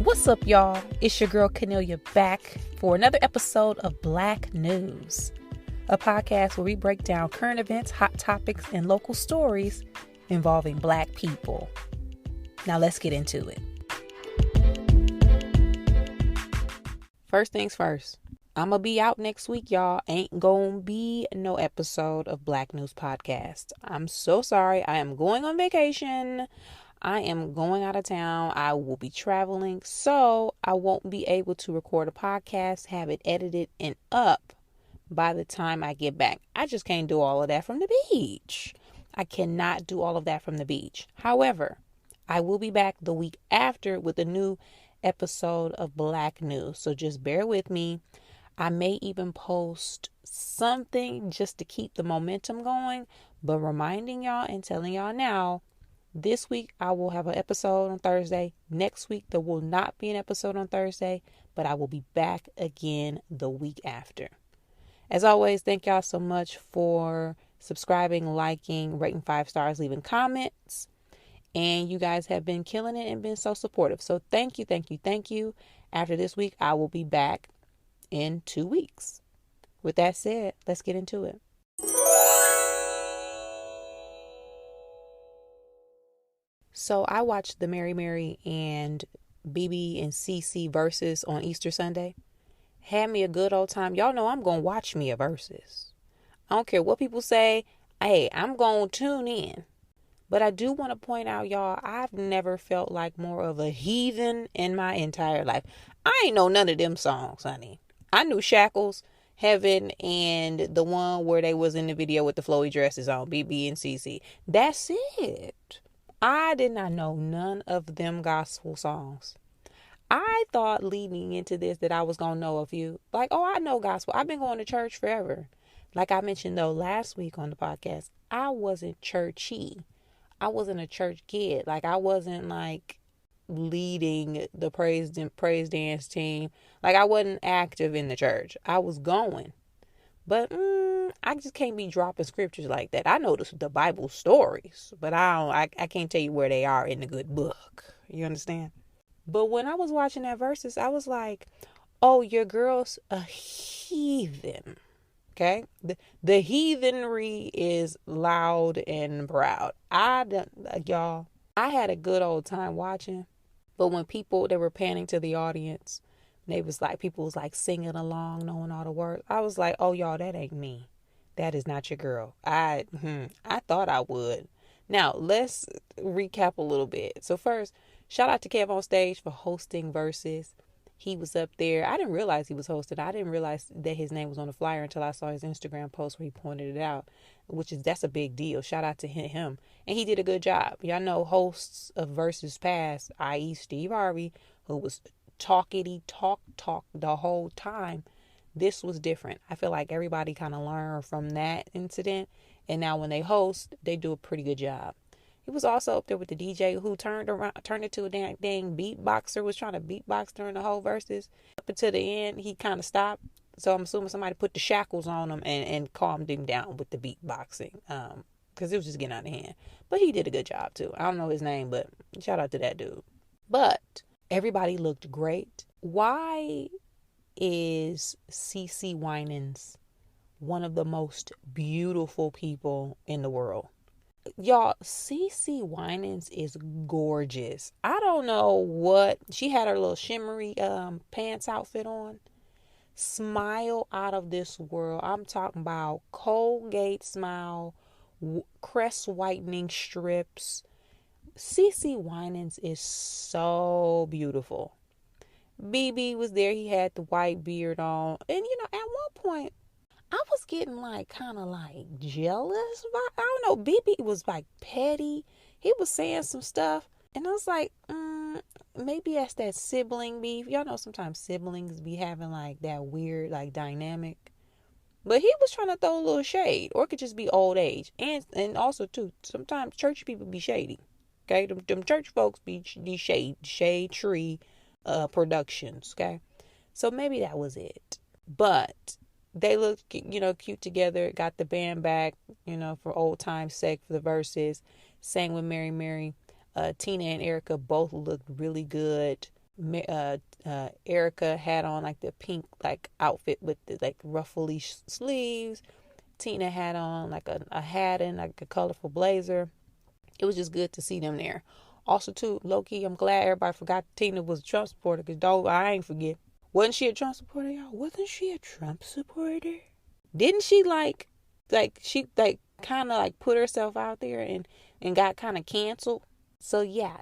What's up, y'all? It's your girl Cornelia back for another episode of Black News, a podcast where we break down current events, hot topics, and local stories involving Black people. Now let's get into it. First things first, I'm going to be out next week, y'all. Ain't going to be no episode of Black News Podcast. I'm so sorry. I am going on vacation. I am going out of town. I will be traveling, so I won't be able to record a podcast, have it edited and up by the time I get back. I just can't do all of that from the beach. I cannot do all of that from the beach. However, I will be back the week after with a new episode of Black News, so just bear with me. I may even post something just to keep the momentum going, but reminding y'all and telling y'all now, this week, I will have an episode on Thursday. Next week, there will not be an episode on Thursday, but I will be back again the week after. As always, thank y'all so much for subscribing, liking, rating 5 stars, leaving comments. And you guys have been killing it and been so supportive. So thank you, thank you, thank you. After this week, I will be back in 2 weeks. With that said, let's get into it. So I watched the Mary and BB and Cece Verzuz on Easter Sunday. Had me a good old time. Y'all know I'm going to watch me a Verzuz. I don't care what people say. Hey, I'm going to tune in. But I do want to point out, y'all, I've never felt like more of a heathen in my entire life. I ain't know none of them songs, honey. I knew Shackles, Heaven, and the one where they was in the video with the flowy dresses on, BB and Cece. That's it. I did not know none of them gospel songs. I thought leading into this that I was going to know a few. Like, oh, I know gospel. I've been going to church forever. Like I mentioned, though, last week on the podcast, I wasn't churchy. I wasn't a church kid. Like, I wasn't, like, leading the praise dance team. Like, I wasn't active in the church. I was going. But I just can't be dropping scriptures like that. I know the Bible stories, but I can't tell you where they are in the good book. You understand? But when I was watching that Verzuz, I was like, oh, your girl's a heathen. Okay? The heathenry is loud and proud. Y'all, I had a good old time watching. But when they were panning to the audience, people was like singing along, knowing all the words. I was like, oh, y'all, that ain't me. That is not your girl. I thought I would. Now, let's recap a little bit. So first, shout out to Kev on stage for hosting Verzuz. He was up there. I didn't realize he was hosting. I didn't realize that his name was on the flyer until I saw his Instagram post where he pointed it out, that's a big deal. Shout out to him. And he did a good job. Y'all know hosts of Verzuz past, i.e. Steve Harvey, who was talk the whole time. This was different. I feel like everybody kind of learned from that incident, and now when they host, they do a pretty good job. He was also up there with the DJ who turned it to a dang beatboxer, was trying to beatbox during the whole Verzuz. Up until the end, he kind of stopped. So I'm assuming somebody put the shackles on him and calmed him down with the beatboxing, because it was just getting out of hand. But he did a good job too. I don't know his name, but shout out to that dude. But everybody looked great. Why is Cece Winans one of the most beautiful people in the world? Y'all, Cece Winans is gorgeous. I don't know what. She had her little shimmery pants outfit on. Smile out of this world. I'm talking about Colgate smile, crest whitening strips. Cece Winans is so beautiful. BB was there. He had the white beard on. And, at one point, I was getting kind of jealous. I don't know. BB was petty. He was saying some stuff. And I was like, maybe that's that sibling beef. Y'all know sometimes siblings be having that weird dynamic. But he was trying to throw a little shade. Or it could just be old age. And also, too, sometimes church people be shady. Okay? Them church folks be shade tree productions. Okay? So maybe that was it. But they looked, cute together. Got the band back, for old time's sake for the Verzuz. Sang with Mary. Tina and Erica both looked really good. Erica had on like the pink like outfit with the like ruffly sleeves. Tina had on like a hat and like a colorful blazer. It was just good to see them there. Also, too, low key, I'm glad everybody forgot Tina was a Trump supporter because dog, I ain't forget. Wasn't she a Trump supporter, y'all? Wasn't she a Trump supporter? Didn't she she kind of like put herself out there and got kind of canceled? So yeah,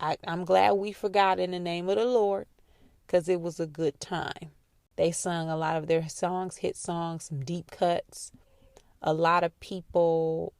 I'm glad we forgot in the name of the Lord because it was a good time. They sung a lot of their songs, hit songs, some deep cuts. A lot of people,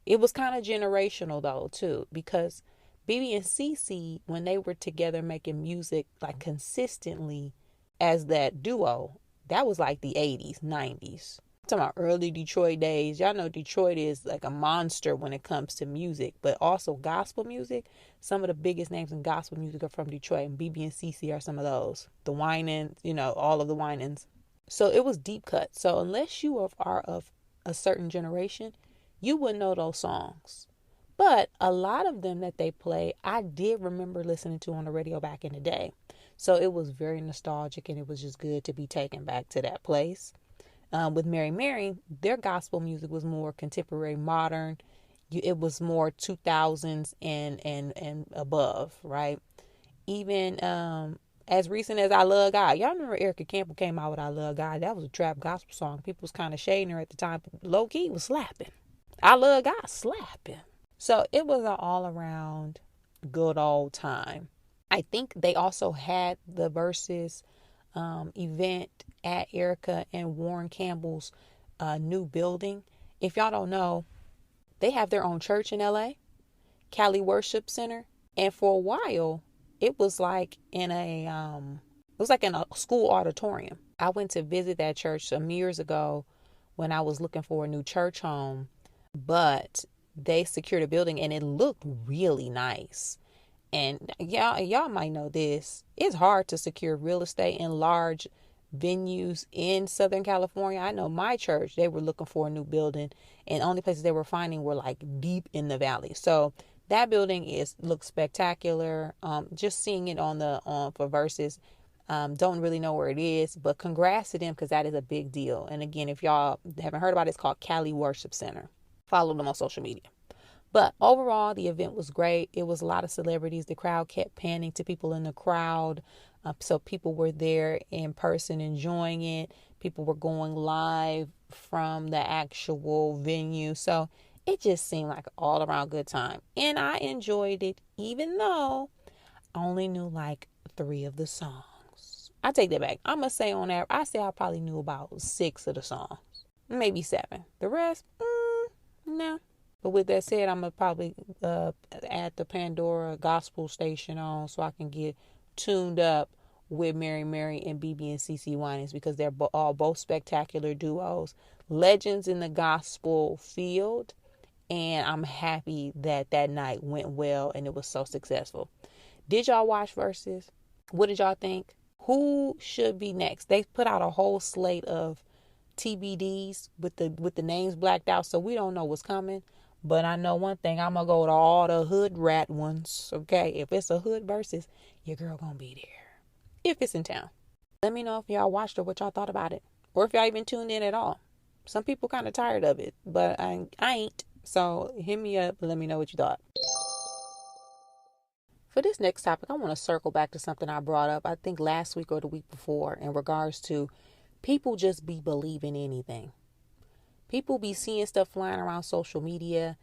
it was kind of generational though too, because BB and Cece, when they were together making music like consistently as that duo, that was like the 80s, 90s. I'm talking about early Detroit days. Y'all know Detroit is like a monster when it comes to music, but also gospel music. Some of the biggest names in gospel music are from Detroit, and BB and Cece are some of those. The Winans, all of the Winans. So it was deep cut. So unless you are of a certain generation, you wouldn't know those songs. But a lot of them that they play, I did remember listening to on the radio back in the day. So it was very nostalgic, and it was just good to be taken back to that place. With Mary Mary, their gospel music was more contemporary, modern. It was more 2000s and above, right? Even as recent as I Love God. Y'all remember Erica Campbell came out with I Love God? That was a trap gospel song. People was kind of shading her at the time, but low key was slapping. I Love God slapping. So it was an all around good old time. I think they also had the Verzuz event at Erica and Warren Campbell's new building. If y'all don't know, they have their own church in LA, Cali Worship Center, and for a while it was like in a school auditorium. I went to visit that church some years ago when I was looking for a new church home, but they secured a building and it looked really nice. And y'all might know this. It's hard to secure real estate in large venues in Southern California. I know my church, they were looking for a new building, and the only places they were finding were like deep in the valley. So that building looks spectacular. Just seeing it for Verzuz. Don't really know where it is, but congrats to them because that is a big deal. And again, if y'all haven't heard about it, it's called Cali Worship Center. Follow them on social media. But overall, the event was great. It was a lot of celebrities. The crowd kept panning to people in the crowd. So people were there in person enjoying it. People were going live from the actual venue. So it just seemed like an all around good time. And I enjoyed it, even though I only knew like 3 of the songs. I take that back. I'm going to say on average, I probably knew about 6 of the songs. Maybe 7. The rest, no. But with that said, I'm going to probably add the Pandora gospel station on so I can get tuned up with Mary Mary and BB and Cece Winans because they're all both spectacular duos, legends in the gospel field. And I'm happy that night went well and it was so successful. Did y'all watch Verzuz? What did y'all think? Who should be next? They put out a whole slate of TBDs with the names blacked out, so we don't know what's coming. But I know one thing, I'm going to go to all the hood rat ones, okay? If it's a hood Verzuz, your girl going to be there. If it's in town. Let me know if y'all watched or what y'all thought about it. Or if y'all even tuned in at all. Some people kind of tired of it, but I ain't. So hit me up and let me know what you thought. For this next topic, I want to circle back to something I brought up, I think last week or the week before, in regards to people just be believing anything. People be seeing stuff flying around social media,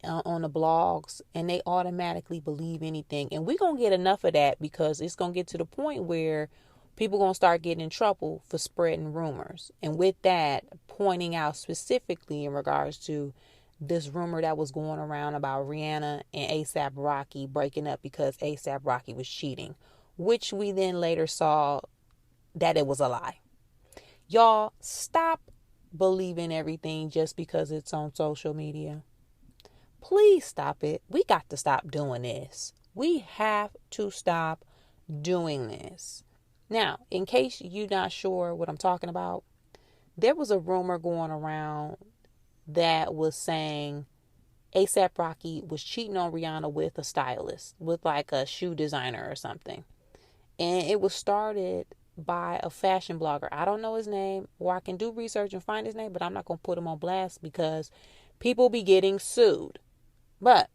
on the blogs, and they automatically believe anything. And we're going to get enough of that because it's going to get to the point where people going to start getting in trouble for spreading rumors. And with that, pointing out specifically in regards to this rumor that was going around about Rihanna and A$AP Rocky breaking up because A$AP Rocky was cheating, which we then later saw that it was a lie. Y'all, stop believing everything just because it's on social media. Please stop it. We got to stop doing this. We have to stop doing this. Now, in case you're not sure what I'm talking about, there was a rumor going around that was saying A$AP Rocky was cheating on Rihanna with a stylist, with like a shoe designer or something. And it was started by a fashion blogger. I don't know his name, or I can do research and find his name, but I'm not going to put him on blast because people be getting sued. But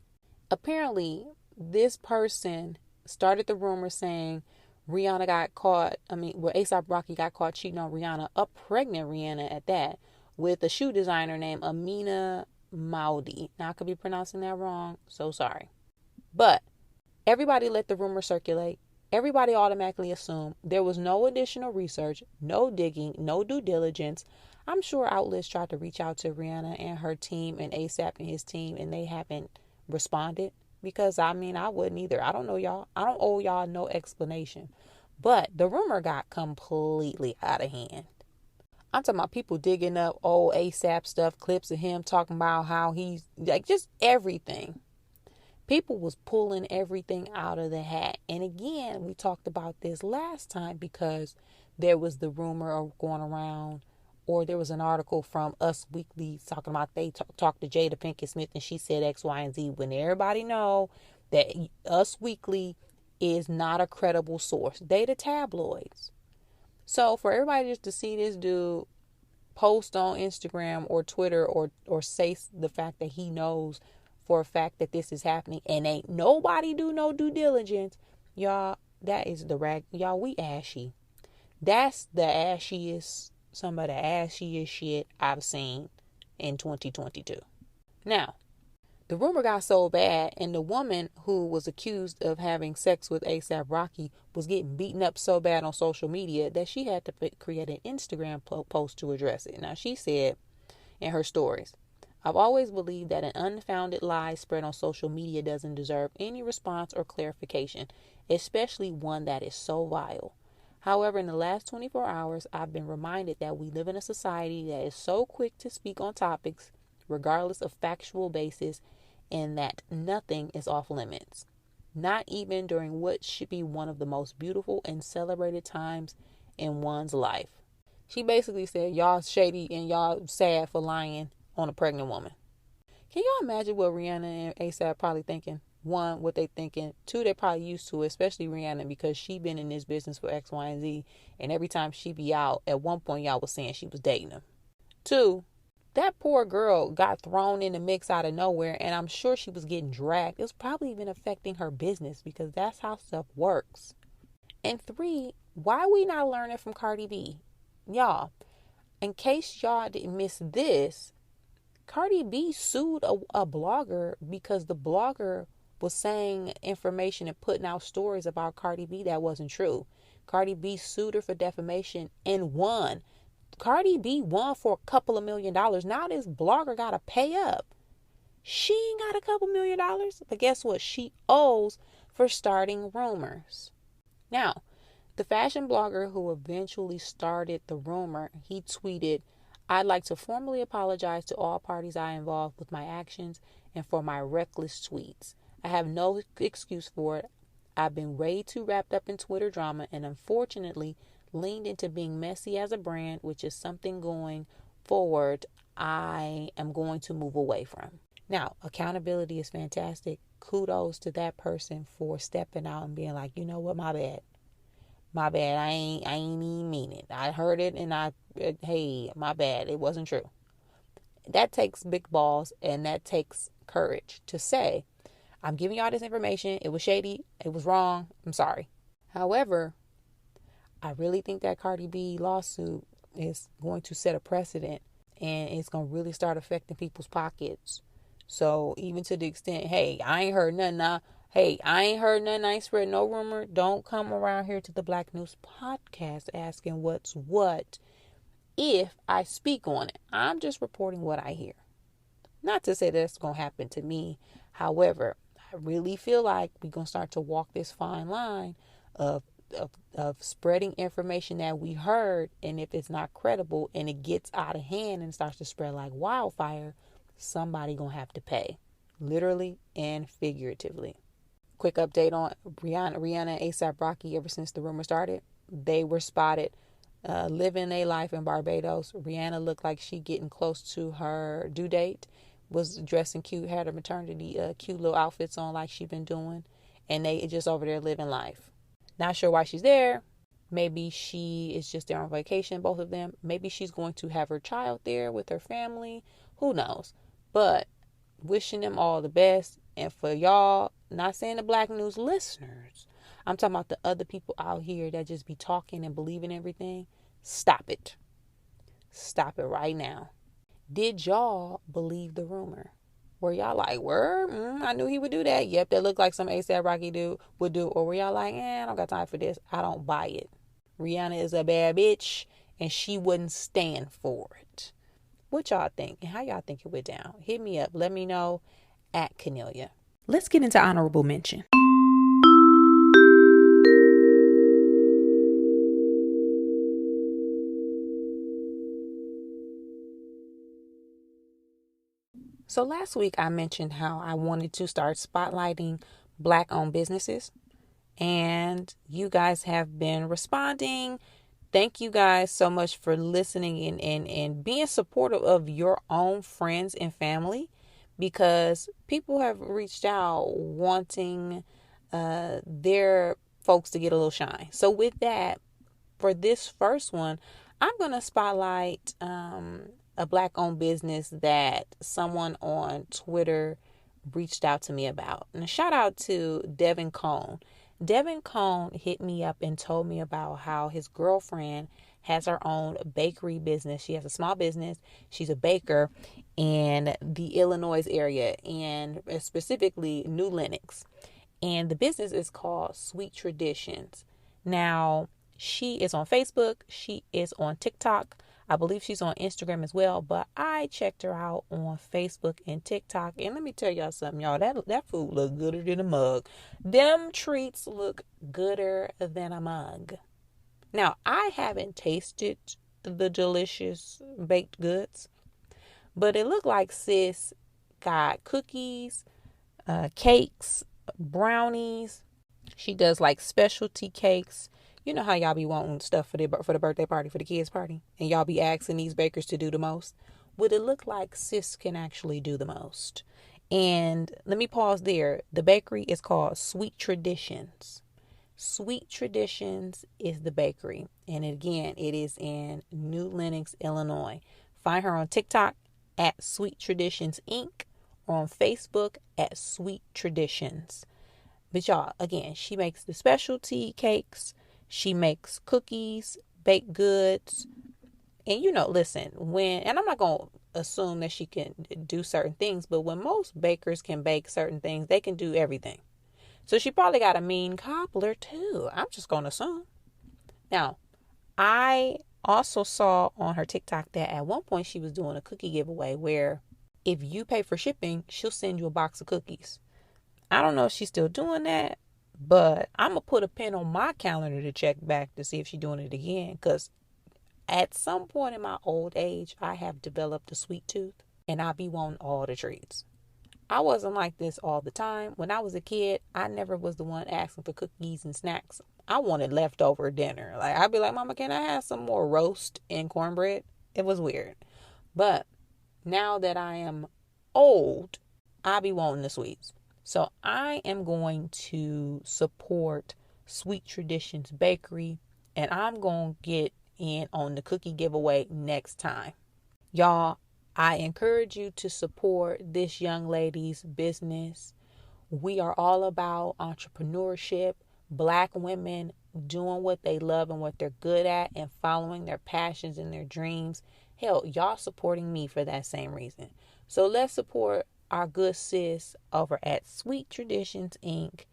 apparently, this person started the rumor saying Rihanna got caught. A$AP Rocky got caught cheating on Rihanna, a pregnant Rihanna at that, with a shoe designer named Amina Maudi. Now, I could be pronouncing that wrong, so sorry. But everybody let the rumor circulate. Everybody automatically assumed there was no additional research, no digging, no due diligence. I'm sure outlets tried to reach out to Rihanna and her team and A$AP and his team, and they haven't responded. Because, I wouldn't either. I don't know y'all. I don't owe y'all no explanation. But the rumor got completely out of hand. I'm talking about people digging up old A$AP stuff, clips of him talking about how he's, like, just everything. People was pulling everything out of the hat. And again, we talked about this last time because there was the rumor of going around, or there was an article from Us Weekly talking about they talked to Jada Pinkett Smith and she said X, Y, and Z, when everybody know that Us Weekly is not a credible source. They the tabloids. So for everybody just to see this dude post on Instagram or Twitter or say the fact that he knows for a fact that this is happening and ain't nobody do no due diligence, y'all, that is the rag. Y'all, we ashy. That's the ashiest, some of the ashiest shit I've seen in 2022. Now, the rumor got so bad, and the woman who was accused of having sex with A$AP Rocky was getting beaten up so bad on social media that she had to create an Instagram post to address it. Now, she said in her stories, "I've always believed that an unfounded lie spread on social media doesn't deserve any response or clarification, especially one that is so vile. However, in the last 24 hours, I've been reminded that we live in a society that is so quick to speak on topics, regardless of factual basis, and that nothing is off limits. Not even during what should be one of the most beautiful and celebrated times in one's life." She basically said, y'all shady and y'all sad for lying on a pregnant woman. Can y'all imagine what Rihanna and A$AP probably thinking? One, what they thinking. Two, they probably used to it, especially Rihanna, because she been in this business for X, Y, and Z. And every time she be out, at one point y'all was saying she was dating him. Two, that poor girl got thrown in the mix out of nowhere, and I'm sure she was getting dragged. It was probably even affecting her business because that's how stuff works. And three, why we not learning from Cardi B? Y'all, in case y'all didn't miss this, Cardi B sued a blogger because the blogger was saying information and putting out stories about Cardi B that wasn't true. Cardi B sued her for defamation and won. Cardi B won for a couple of $1 million. Now this blogger got to pay up. She ain't got a couple $1 million. But guess what? She owes for starting rumors. Now, the fashion blogger who eventually started the rumor, he tweeted, "I'd like to formally apologize to all parties I involved with my actions and for my reckless tweets. I have no excuse for it. I've been way too wrapped up in Twitter drama and unfortunately leaned into being messy as a brand, which is something going forward I am going to move away from." Now, accountability is fantastic. Kudos to that person for stepping out and being like, you know what, my bad. My bad. I ain't even mean it. I heard it and hey, my bad. It wasn't true. That takes big balls and that takes courage to say, I'm giving y'all this information. It was shady. It was wrong. I'm sorry. However, I really think that Cardi B lawsuit is going to set a precedent and it's going to really start affecting people's pockets. So even to the extent, hey, I ain't heard nothing now. Hey, I ain't heard nothing. I ain't spread no rumor. Don't come around here to the Black News Podcast asking what's what if I speak on it. I'm just reporting what I hear. Not to say that's going to happen to me. However, I really feel like we're going to start to walk this fine line of spreading information that we heard, and if it's not credible and it gets out of hand and starts to spread like wildfire, somebody going to have to pay, literally and figuratively. Quick update on Rihanna and A$AP Rocky. Ever since the rumor started, they were spotted living their life in Barbados. Rihanna looked like she getting close to her due date, was dressing cute, had her maternity cute little outfits on like she been doing, and they just over there living life. Not sure why she's there. Maybe she is just there on vacation, both of them. Maybe she's going to have her child there with her family. Who knows? But wishing them all the best. And for y'all, not saying the Black News listeners, I'm talking about the other people out here that just be talking and believing everything. Stop it. Stop it right now. Did y'all believe the rumor? Were y'all like, word? I knew he would do that. Yep, that looked like some A$AP Rocky dude would do. Or were y'all like, I don't got time for this. I don't buy it. Rihanna is a bad bitch and she wouldn't stand for it. What y'all think? And how y'all think it went down? Hit me up. Let me know at Cornelia. Let's get into honorable mention. So last week I mentioned how I wanted to start spotlighting Black-owned businesses. And you guys have been responding. Thank you guys so much for listening and being supportive of your own friends and family, because people have reached out wanting their folks to get a little shine. So with that, for this first one, I'm going to spotlight a Black-owned business that someone on Twitter reached out to me about. And a shout out to Devin Cone. Devin Cone hit me up and told me about how his girlfriend has her own bakery business. She has a small business. She's a baker in the Illinois area, and specifically New Lenox. And the business is called Sweet Traditions. Now, she is on Facebook. She is on TikTok. I believe she's on Instagram as well, but I checked her out on Facebook and TikTok. And let me tell y'all something, y'all. That food look gooder than a mug. Them treats look gooder than a mug. Now, I haven't tasted the delicious baked goods, but it looked like sis got cookies, cakes, brownies. She does like specialty cakes. You know how y'all be wanting stuff for the birthday party, for the kids' party, and y'all be asking these bakers to do the most. Would it look like sis can actually do the most? And let me pause there. The bakery is called Sweet Traditions. Sweet Traditions is the bakery. And again, it is in New Lenox, Illinois. Find her on TikTok at Sweet Traditions Inc. or on Facebook at Sweet Traditions. But y'all, again, she makes the specialty cakes. She makes cookies, baked goods. And listen, and I'm not going to assume that she can do certain things, but when most bakers can bake certain things, they can do everything. So she probably got a mean cobbler too. I'm just going to assume. Now, I also saw on her TikTok that at one point she was doing a cookie giveaway where if you pay for shipping, she'll send you a box of cookies. I don't know if she's still doing that, but I'm going to put a pin on my calendar to check back to see if she's doing it again. Because at some point in my old age, I have developed a sweet tooth and I be wanting all the treats. I wasn't like this all the time. When I was a kid, I never was the one asking for cookies and snacks. I wanted leftover dinner. Like, I'd be like, Mama, can I have some more roast and cornbread? It was weird. But now that I am old, I be wanting the sweets. So I am going to support Sweet Traditions Bakery, and I'm going to get in on the cookie giveaway next time. Y'all, I encourage you to support this young lady's business. We are all about entrepreneurship, Black women doing what they love and what they're good at and following their passions and their dreams. Hell, y'all supporting me for that same reason. So let's support our good sis over at Sweet Traditions Inc.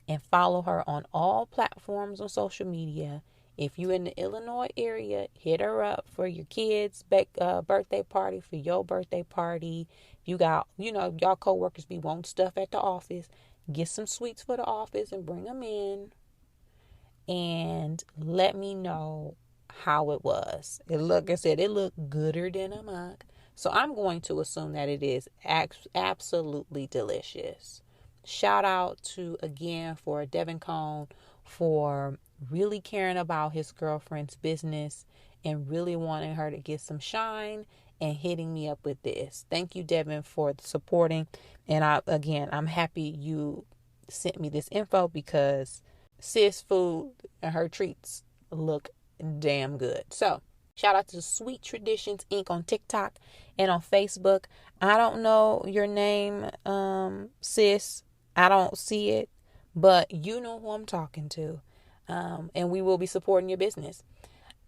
and follow her on all platforms on social media. If you're in the Illinois area, hit her up for your kids' birthday party, for your birthday party. You got, y'all coworkers be wanting stuff at the office. Get some sweets for the office and bring them in. And let me know how it was. It looked gooder than a mug. So I'm going to assume that it is absolutely delicious. Shout out for Devin Cone for really caring about his girlfriend's business and really wanting her to get some shine and hitting me up with this. Thank you, Devin, for supporting. And I'm happy you sent me this info because sis food and her treats look damn good. So shout out to Sweet Traditions Inc. on TikTok and on Facebook. I don't know your name, sis. I don't see it, but you know who I'm talking to. And we will be supporting your business.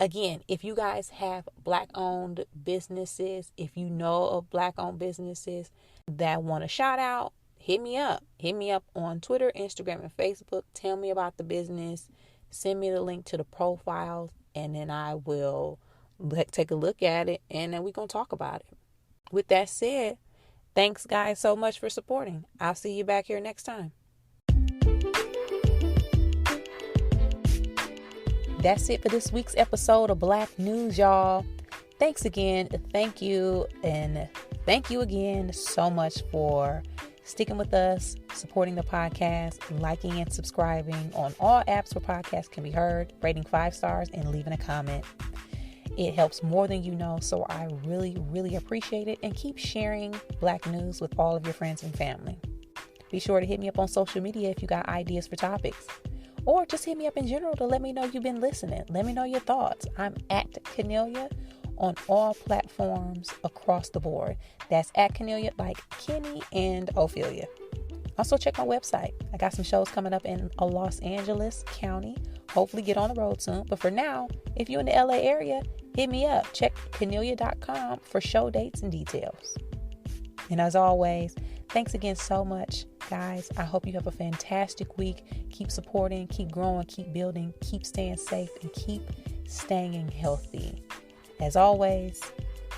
Again, if you guys have Black-owned businesses, if you know of Black-owned businesses that want a shout out, hit me up. Hit me up on Twitter, Instagram, and Facebook. Tell me about the business. Send me the link to the profiles, and then I will take a look at it, and then we're going to talk about it. With that said, thanks, guys, so much for supporting. I'll see you back here next time. That's it for this week's episode of Black News, y'all. Thanks again. Thank you. And thank you again so much for sticking with us, supporting the podcast, liking and subscribing on all apps where podcasts can be heard, rating 5 stars, and leaving a comment. It helps more than you know, so I really, really appreciate it. And keep sharing Black News with all of your friends and family. Be sure to hit me up on social media if you got ideas for topics. Or just hit me up in general to let me know you've been listening. Let me know your thoughts. I'm at Cornelia on all platforms across the board. That's at Cornelia, like Kenny and Ophelia. Also check my website. I got some shows coming up in Los Angeles County. Hopefully get on the road soon. But for now, if you're in the LA area, hit me up. Check Cornelia.com for show dates and details. And as always, thanks again so much, guys. I hope you have a fantastic week. Keep supporting, keep growing, keep building, keep staying safe, and keep staying healthy. As always,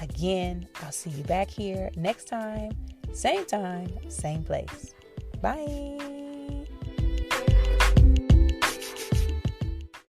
again, I'll see you back here next time, same time, same place. Bye.